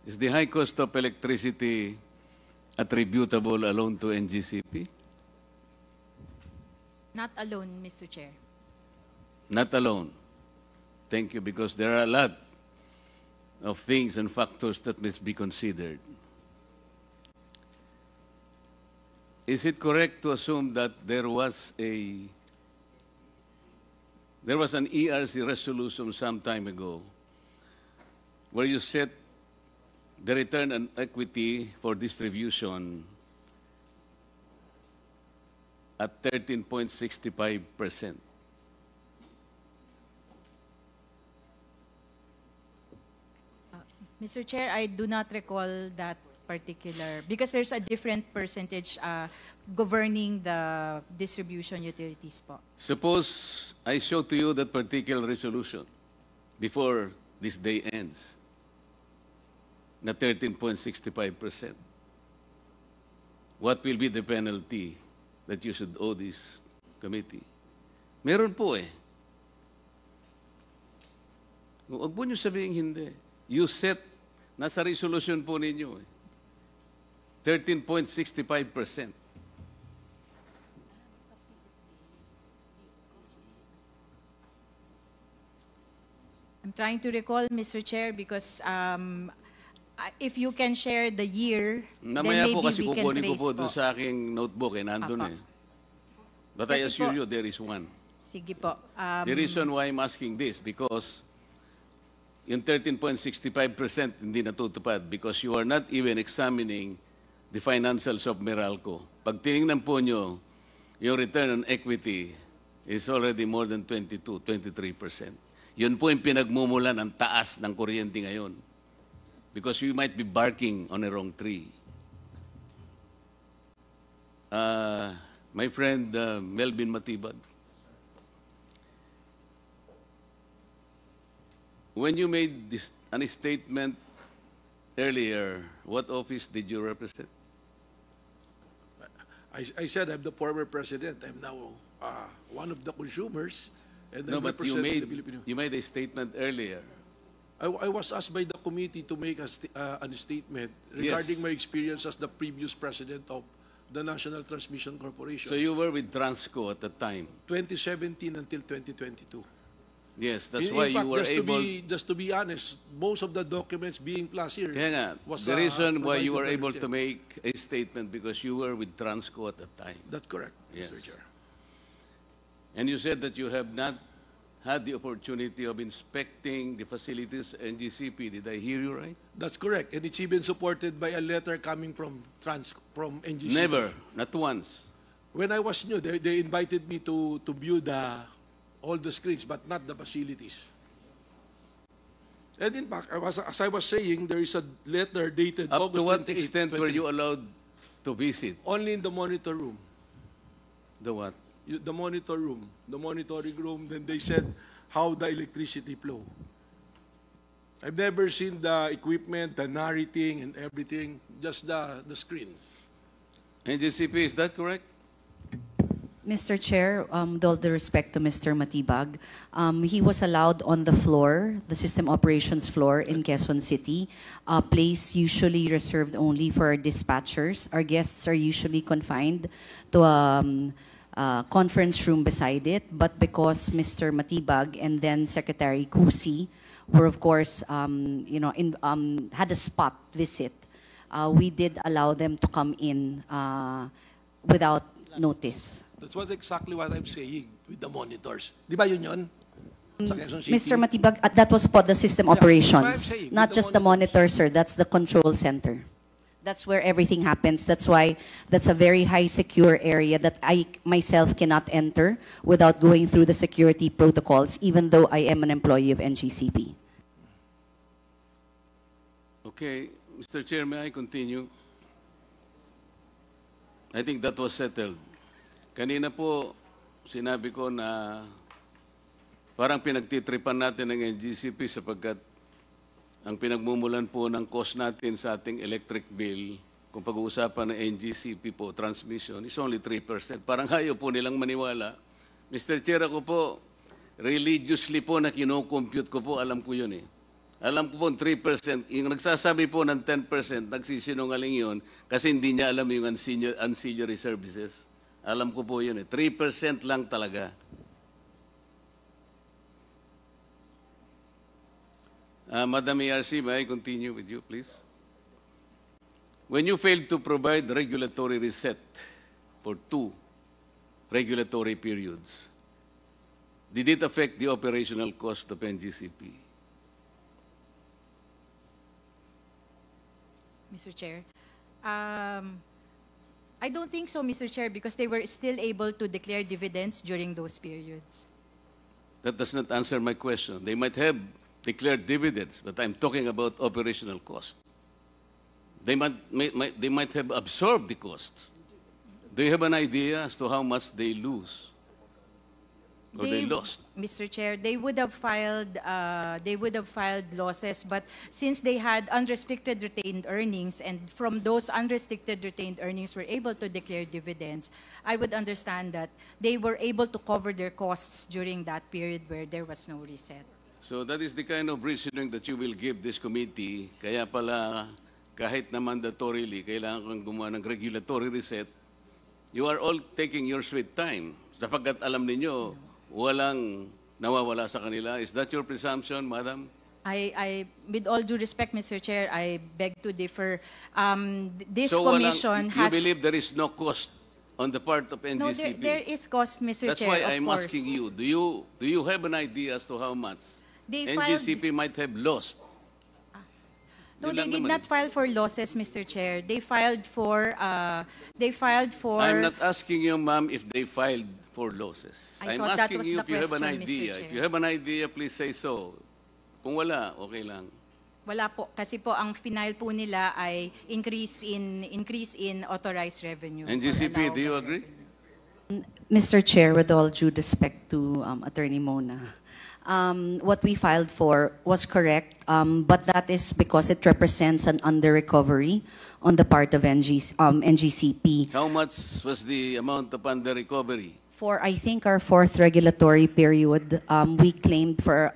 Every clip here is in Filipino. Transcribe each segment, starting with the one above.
Is the high cost of electricity attributable alone to NGCP? Not alone, Mr. Chair. Not alone. Thank you, because there are a lot of things and factors that must be considered. Is it correct to assume that there was an ERC resolution some time ago where you set the return on equity for distribution at 13.65%? Mr. Chair, I do not recall that particular, because there's a different percentage governing the distribution utilities po. Suppose I show to you that particular resolution before this day ends, na 13.65%. What will be the penalty that you should owe this committee? Meron po eh. Huwag po niyo sabihin hindi. You set, nasa resolution po ninyo eh. 13.65%. I'm trying to recall, Mr. Chair, because if you can share the year, Namaya then po maybe kasi we can kukunin ko trace po dun sa aking notebook eh, nandun Apa. eh. But I Kasi assure po- you there is one. Sige po. The reason why I'm asking this, because yung 13.65% hindi natutupad because you are not even examining the financials of Meralco. Pag tinignan po nyo, yung return on equity is already more than 23%. Yun po yung pinagmumulan ang taas ng kuryente ngayon. Because you might be barking on a wrong tree. My friend Melvin Matibag, when you made this statement earlier, what office did you represent? I said I'm the former president. I'm now one of the consumers, and No, I'm but you representing the Filipino. made a statement earlier. I was asked by the committee to make a statement regarding my experience as the previous president of the National Transmission Corporation, So you were with Transco at the time. 2017 until 2022. Yes, that's In why fact, you were able. just to be honest, most of the documents being plus here Kaya nga, was the reason why you provided were by the able chair. to make a statement because you were with Transco at the time. That's correct, Yes. Mr. Chair. And you said that you have not had the opportunity of inspecting the facilities NGCP. Did I hear you right? That's correct, and it's even supported by a letter coming from NGC. Never, not once. When I was new, they invited me to view all the screens, but not the facilities. And in fact, as I was saying, there is a letter dated Up August to what 28, extent were you allowed to visit? only in the monitor room. The what? The monitor room, the monitoring room, then they said how the electricity flow. I've never seen the equipment, the narrating and everything, just the screen. NGCP, is that correct? Mr. Chair, with all the respect to Mr. Matibag, he was allowed on the floor, the system operations floor in Quezon City, a place usually reserved only for dispatchers. Our guests are usually confined to a conference room beside it, but because Mr. Matibag and then Secretary Cusi were, of course, had a spot visit, we did allow them to come in without notice. That's exactly what I'm saying with the monitors. Di ba yun? Sa Quezon City? Mr. Matibag, that was for the system Yeah, that's what I'm operations, saying, not with the just the monitor, sir. That's the control center. That's where everything happens. That's why that's a very high secure area that I myself cannot enter without going through the security protocols, even though I am an employee of NGCP. Okay, Mr. Chair, may I continue? I think that was settled. Kanina po, sinabi ko na parang pinagtitripan natin ng NGCP sapagkat ang pinagmumulan po ng cost natin sa ating electric bill, kung pag-uusapan ng NGCP po, transmission, is only 3%. Parang ayaw po nilang maniwala. Mr. Chair, ako po, religiously po na kinocompute ko po, alam ko yun eh. Alam ko po 3%, yung nagsasabi po ng 10%, nagsisinungaling yun kasi hindi niya alam yung ancillary services. Alam ko po yun eh. 3% lang talaga. Madam ARC, may I continue with you, please? When you failed to provide regulatory reset for 2 regulatory periods, did it affect the operational cost of NGCP? Mr. Chair. I don't think so, Mr. Chair, because they were still able to declare dividends during those periods. That does not answer my question. They might have declared dividends, but I'm talking about operational cost. They might have absorbed the costs. Do you have an idea as to how much they lose? Or they lost? Mr. Chair, they would have filed losses, but since they had unrestricted retained earnings, and from those unrestricted retained earnings were able to declare dividends, I would understand that they were able to cover their costs during that period where there was no reset. So that is the kind of reasoning that you will give this committee. Kaya pala, kahit na mandatorily, kailangan kang gumawa ng regulatory reset, you are all taking your sweet time. Sapagkat alam ninyo, walang nawawala sa kanila. Is that your presumption, Madam? With all due respect, Mr. Chair, I beg to differ. This So commission you has... believe there is no cost on the part of NGCP? No, there is cost, Mr. That's Chair, why of I'm course. asking you, do you have an idea as to how much They filed- NGCP might have lost? No, Yun they lang did naman not eh. file for losses, Mr. Chair. They filed for... I'm not asking you, ma'am, if they filed for losses. I I'm thought that asking was you the if you have an question, Mr. idea. Chair. If you have an idea, please say so. Kung wala, okay lang. Wala po, kasi po ang final po nila ay increase in authorized revenue. or NGCP, do you allowable agree? Mr. Chair, with all due respect to Attorney Mona, what we filed for was correct, but that is because it represents an under-recovery on the part of NGCP. How much was the amount of under recovery? For, I think, our 4th regulatory period, we claimed for,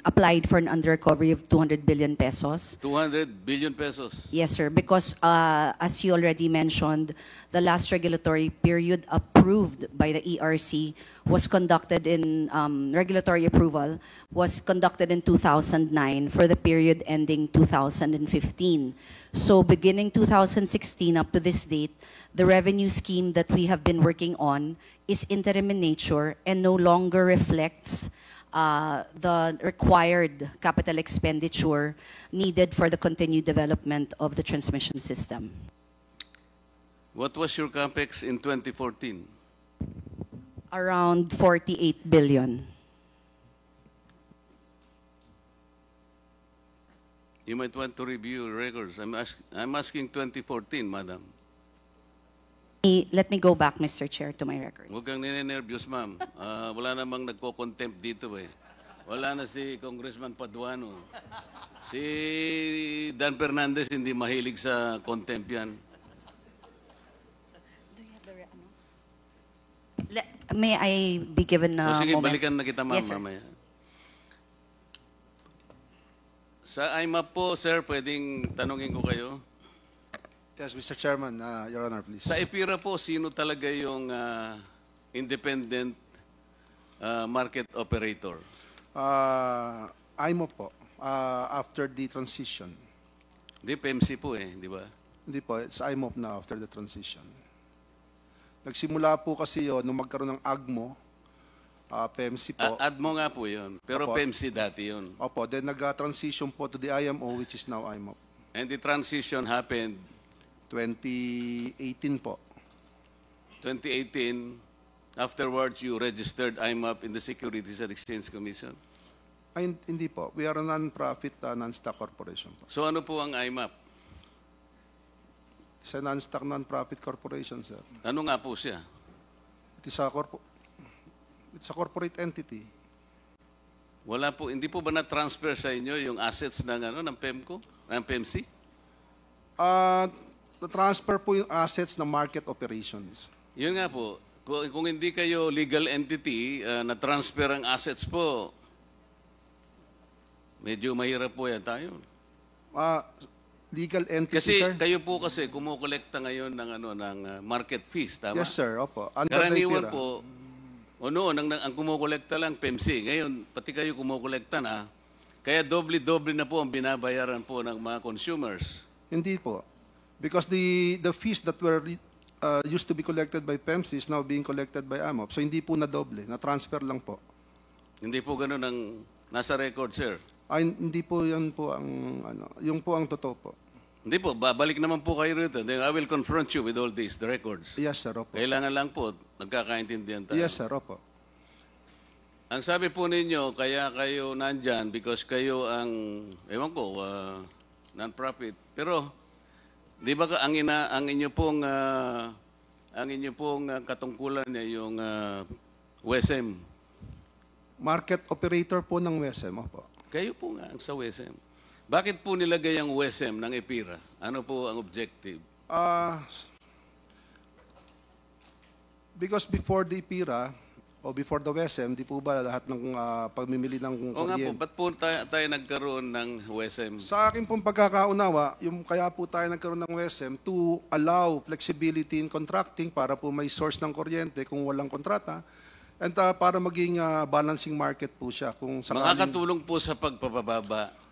applied for an under-recovery of 200 billion pesos. 200 billion pesos. Yes, sir, because as you already mentioned, the last regulatory period approved by the ERC was conducted in, regulatory approval was conducted in 2009 for the period ending 2015. So beginning 2016 up to this date, the revenue scheme that we have been working on is interim in nature and no longer reflects the required capital expenditure needed for the continued development of the transmission system. What was your capex in 2014? Around 48 billion. You might want to review your records. I'm asking 2014, madam. Let me go back, Mr. Chair, to my records. Huwag kang ninenervyos, ma'am. Wala namang nagko-contempt dito eh. Wala na si Congressman Paduano. Si Dan Fernandez hindi mahilig sa contempt yan. May I be given a Sige, moment? balikan na kita, ma'am, Yes, sir. mamaya. Sa IMAP po, sir, pwedeng tanungin ko kayo. Yes, Mr. Chairman, Your Honor, please. Sa EPIRA po, sino talaga yung independent market operator? IMO po, after the transition. Hindi, PMC po eh, di ba? Hindi po, it's IMO na after the transition. Nagsimula po kasi yun, nung magkaroon ng AGMO, PMC po. ADMO nga po yun, pero Opo. PMC dati yun. Opo, then nag-transition po to the IMO, which is now IMO. And the transition happened 2018 po. 2018. Afterwards, you registered IMAP in the Securities and Exchange Commission. Ay, hindi po. We are a non-profit, non-stock corporation po. So ano po ang IMAP? It's a non-stock, non-profit corporation, sir. Ano nga po siya? It's a corporate entity. Wala po, hindi po ba na-transfer sa inyo yung assets ng ng PEMCO, ng PMC? Na-transfer po yung assets ng market operations. Yun nga po. Kung hindi kayo legal entity, na-transfer ang assets po, Medyo mahirap po yan tayo. Legal entity, Kasi sir? kayo po kasi kumukolekta ngayon ng market fees, tama? Yes, sir. Opo. Under Karaniwan the IPIRA. po, o noon, ang kumukolekta lang PEMC. Ngayon, pati kayo kumukolekta na. Kaya doble-doble na po ang binabayaran po ng mga consumers. Hindi po. Because the fees that were used to be collected by PEMC is now being collected by AMOP. So hindi po na doble, na-transfer lang po. Hindi po ganun ang nasa record, sir. Ay, hindi po yan po ang, yung po ang totoo po. Hindi po, babalik naman po kayo rito. Then I will confront you with all this, the records. Yes, sir. Opo. Kailangan lang po, nagkakaintindihan tayo. Yes, sir. Opo. Ang sabi po ninyo, kaya kayo nandyan because kayo ang, ewan ko, non-profit. Pero, di ba ang inyo pong katungkulan niya yung WSM? Market operator po ng WSM. Opo. Kayo po nga ang sa WSM. Bakit po nilagay ang WSM ng EPIRA? Ano po ang objective? Because before the IPIRA, o before the WSM, di po ba lahat ng pagmimili ng O nga po, kuryente? ba't po tayo nagkaroon ng WSM? Sa akin pong pagkakaunawa, yung kaya po tayo nagkaroon ng WSM to allow flexibility in contracting para po may source ng kuryente kung walang kontrata and para maging balancing market po siya. Kung sakaling... Makakatulong po sa pagpapababa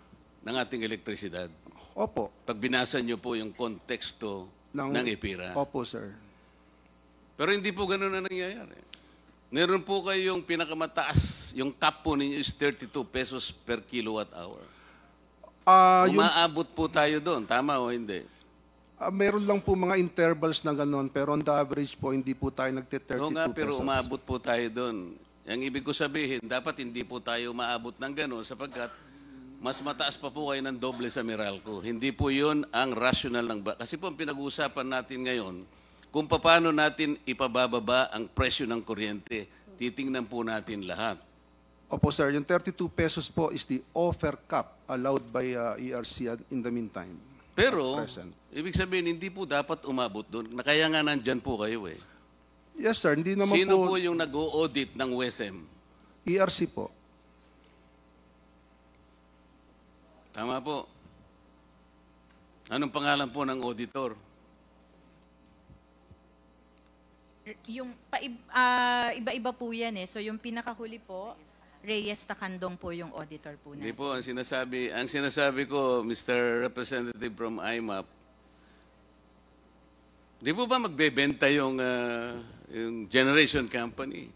ng ating elektrisidad. Opo. Pag binasa nyo po yung konteksto ng EPIRA. Opo, sir. Pero hindi po ganun na nangyayari. Meron po kayong pinakamataas, yung cap po ninyo is 32 pesos per kilowatt hour. Umaabot po tayo doon, tama o hindi? Meron lang po mga intervals na gano'n, pero on the average po, hindi po tayo nagte-32 Oo nga, pero pesos. umaabot po tayo doon. Ang ibig ko sabihin, dapat hindi po tayo maabot ng gano'n sapagkat mas mataas pa po kayo ng doble sa Meralco. Hindi po yun ang rational ng... Kasi po ang pinag-uusapan natin ngayon, kung paano natin ipabababa ang presyo ng kuryente, titingnan po natin lahat. Opo, sir. Yung 32 pesos po is the offer cap allowed by ERC in the meantime. Pero, At present. ibig sabihin, hindi po dapat umabot doon. Kaya nga nandyan po kayo eh. Yes, sir. Hindi naman Sino po... po yung nag-o-audit ng WSM? ERC po. Tama po. Anong pangalan po ng auditor? Yung iba-iba po yan eh. So yung pinakahuli po, Reyes Tacandong po yung auditor po Hindi natin. po, ang sinasabi ko, Mr. Representative from IMAP, di po ba magbebenta yung generation company?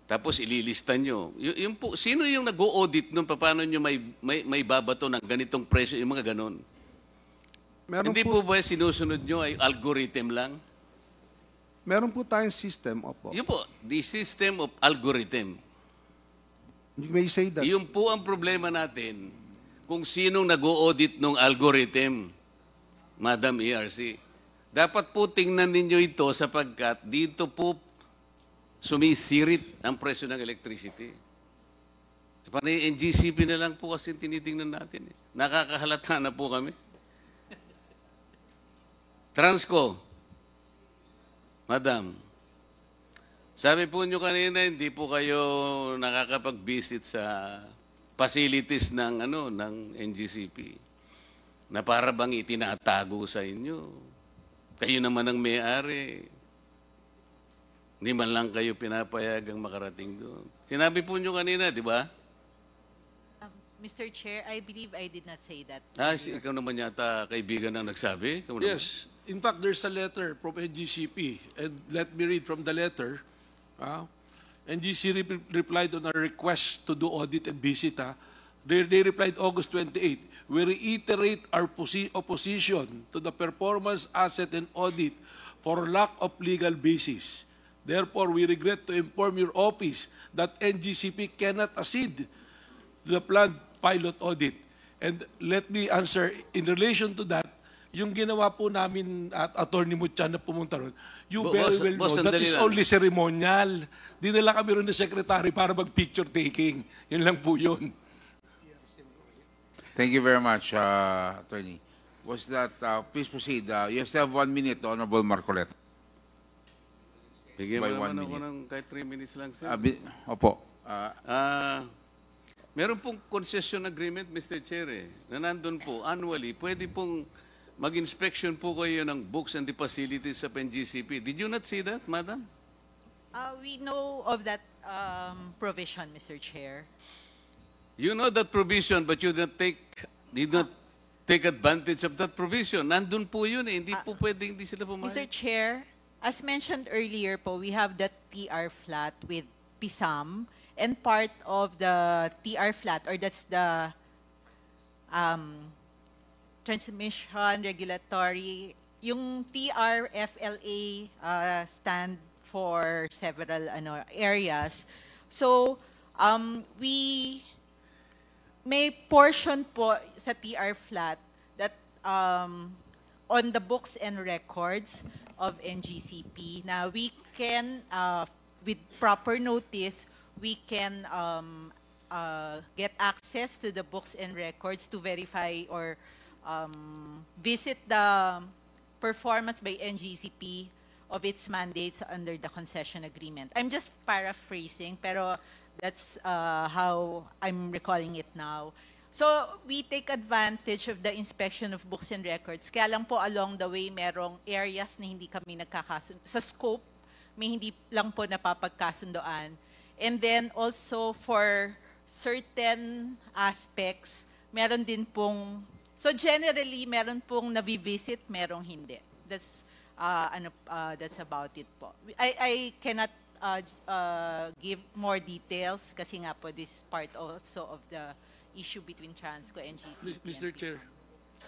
Tapos ililista nyo. Yung po, sino yung nag-o-audit nun? Paano nyo may babato ng ganitong presyo? Yung mga ganon. Meron Hindi po ba sinusunod nyo ay algorithm lang? Meron po tayong system, opo. Yun po, the system of algorithm. You may say that. Yun po ang problema natin kung sinong nag-o-audit ng algorithm, Madam ERC. Dapat po tingnan ninyo ito sapagkat dito po sumisirit ang presyo ng electricity. Panay NGCP na lang po kasi tinitingnan natin. Nakakahalata na po kami. Transco. Madam, sabi po nyo kanina, hindi po kayo nakakapag-visit sa facilities ng NGCP na para bang itinatago sa inyo. Kayo naman ang may-ari. Hindi man lang kayo pinapayagang makarating doon. Sinabi po nyo kanina, di ba? Mr. Chair, I believe I did not say that. Ikaw naman yata kaibigan ang nagsabi? Ikaw naman. Yes. In fact, there's a letter from NGCP. And let me read from the letter. NGC replied on our request to do audit and visit. They replied August 28. We reiterate our opposition to the performance asset and audit for lack of legal basis. Therefore, we regret to inform your office that NGCP cannot accede to the planned pilot audit. And let me answer, in relation to that, yung ginawa po namin at Attorney Mutchan na pumunta ron, you very well know that is only ceremonial. Dinala kami ron ng secretary para mag-picture taking. Yun lang po yun. Thank you very much, Attorney. Was that, please proceed. You still have 1 minute, Honorable Marcoleta. Bigyan mo By 1 naman ako minute. ng kahit 3 minutes lang, sir. Opo. Meron pong concession agreement, Mr. Chair, na nandun po, annually, pwede pong mag-inspection po kayo ng books and the facilities sa NGCP. Did you not see that, Madam? We know of that provision, Mr. Chair. You know that provision, but you did not take advantage of that provision. Nandun po yun eh. Hindi po pwedeng hindi sila pumayag. Mr. Chair, as mentioned earlier po, we have the TR flat with PISAM, and part of the TR flat, or that's the transmission regulatory, yung TRFLA stand for several areas. So, we may portion po sa TR flat that on the books and records of NGCP. Now, we can, with proper notice, we can get access to the books and records to verify or visit the performance by NGCP of its mandates under the concession agreement. I'm just paraphrasing, pero that's how I'm recalling it now. So we take advantage of the inspection of books and records. Kaya lang po along the way, merong areas na hindi kami nagkakasundo. Sa scope, may hindi lang po napapagkasundoan. And then also for certain aspects, meron din pong, so generally, meron pong navivisit, merong hindi. That's, that's about it po. I cannot give more details kasi nga po this is part also of the issue between Transco and GCP. Mr. Chair,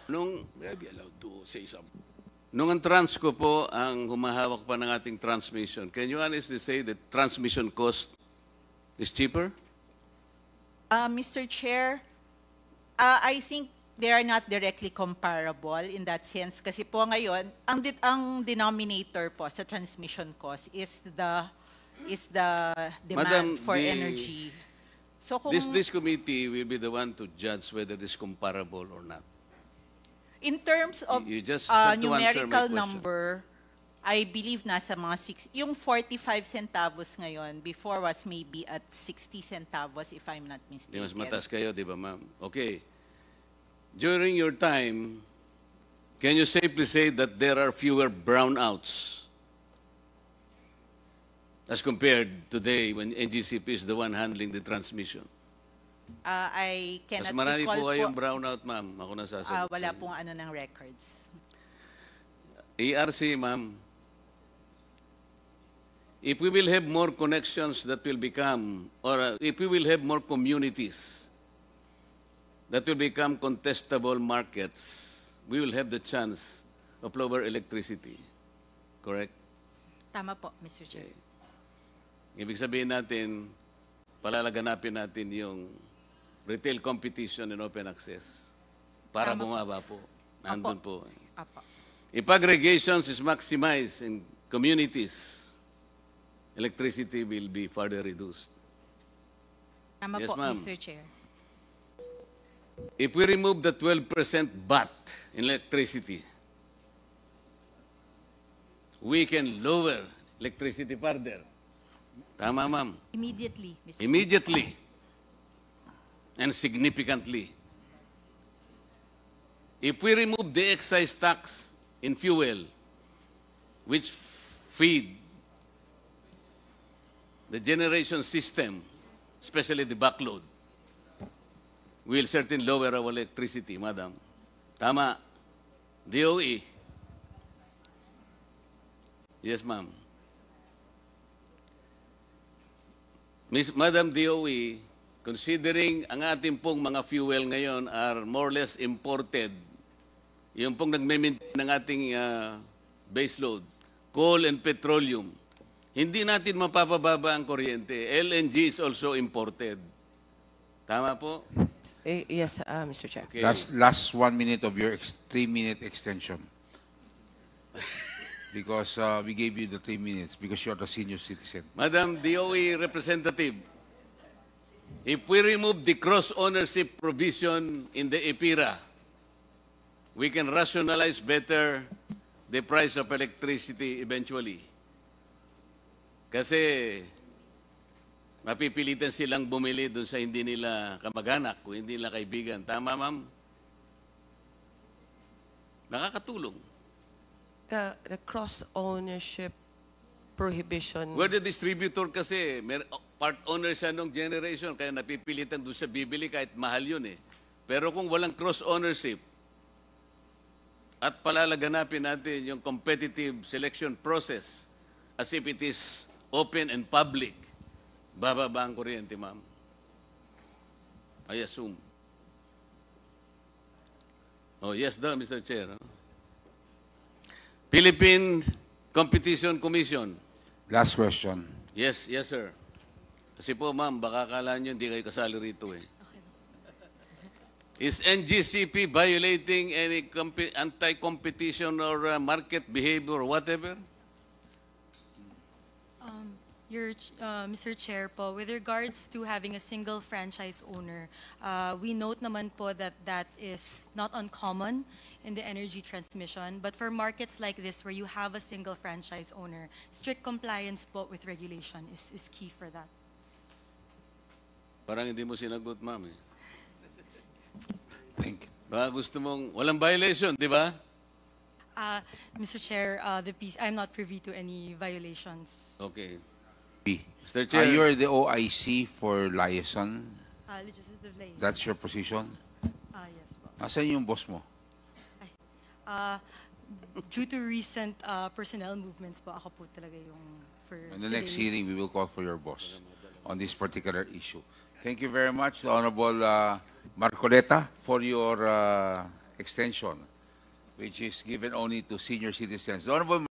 may I be allowed to say something? Nung ang Transco po ang humahawak pa ng ating transmission, can you honestly say that transmission cost is cheaper? Mr. Chair, I think they are not directly comparable in that sense kasi po ngayon, ang denominator po sa transmission cost is the demand Madam, for energy. So kung, This committee will be the one to judge whether it is comparable or not. in terms of You just have to answer my numerical question. number, I believe nasa mga 6, yung 45 centavos ngayon, before was maybe at 60 centavos if I'm not Di mistaken. mas mataas kayo, di ba, ma'am? Okay. During your time, can you safely say that there are fewer brownouts as compared today when NGCP is the one handling the transmission? I Mas cannot marami recall po kayong brownout, ma'am. Ako nasasagot. wala sa inyo. pong ng records. ERC, ma'am. If we will have more connections that will become, or if we will have more communities that will become contestable markets, we will have the chance of lower electricity. Correct? Tama po, Mr. Chair. Ibig sabihin natin, palalaganapin natin yung retail competition and open access para Tama po. bumaba po. Nandun po. Apo. If aggregations is maximized in communities, electricity will be further reduced. Tama Yes, po, ma'am. Mr. Chair. If we remove the 12% VAT in electricity, we can lower electricity further. Tama, ma'am. Immediately, Mr. Immediately and significantly. If we remove the excise tax in fuel, which feed the generation system, especially the backload, will certainly lower our electricity, madam. Tama. DOE. Yes, ma'am. Madam DOE, considering ang ating pong mga fuel ngayon are more or less imported, yung pong nagme-maintain ng ating base load, coal and petroleum, hindi natin mapapababa ang kuryente. LNG is also imported. Tama po? Yes, Mr. Chair. Okay. Last 1 minute of your 3-minute extension. Because we gave you the 3 minutes because you're the senior citizen. Madam DOE representative, if we remove the cross-ownership provision in the EPIRA, we can rationalize better the price of electricity eventually. Kasi mapipilitan silang bumili dun sa hindi nila kamag-anak o hindi nila kaibigan. Tama, ma'am? Nakakatulong. The cross-ownership prohibition. Where the distributor kasi, part owner siya nung generation, kaya napipilitan doon siya bibili kahit mahal yun eh. Pero kung walang cross-ownership, at palalaganapin natin yung competitive selection process as if it is open and public, bababa ang kuryente, ma'am. I assume. Oh, yes daw, Mr. Chair. Philippine Competition Commission. Last question. Yes, yes, sir. Kasi po, ma'am, baka akala nyo hindi kayo kasali rito eh. Is NGCP violating any anti-competition or market behavior or whatever? Mr. Chair po, with regards to having a single franchise owner, we note naman po that that is not uncommon in the energy transmission. But for markets like this where you have a single franchise owner, strict compliance po with regulation is key for that. Parang hindi mo sinagot, ma'am eh. Thank you. Baka gusto mong, walang violation, di ba? Mr. Chair, I'm not privy to any violations. Okay. B. Mr. Chair. You're the OIC for Liaison. Legislative liaison. That's your position? Yes po. Asan yung boss mo? Due to recent personnel movements po, ako po talaga yung for... In the next hearing, we will call for your boss on this particular issue. Thank you very much, Honorable Marcoleta, for your extension, which is given only to senior citizens. The Honorable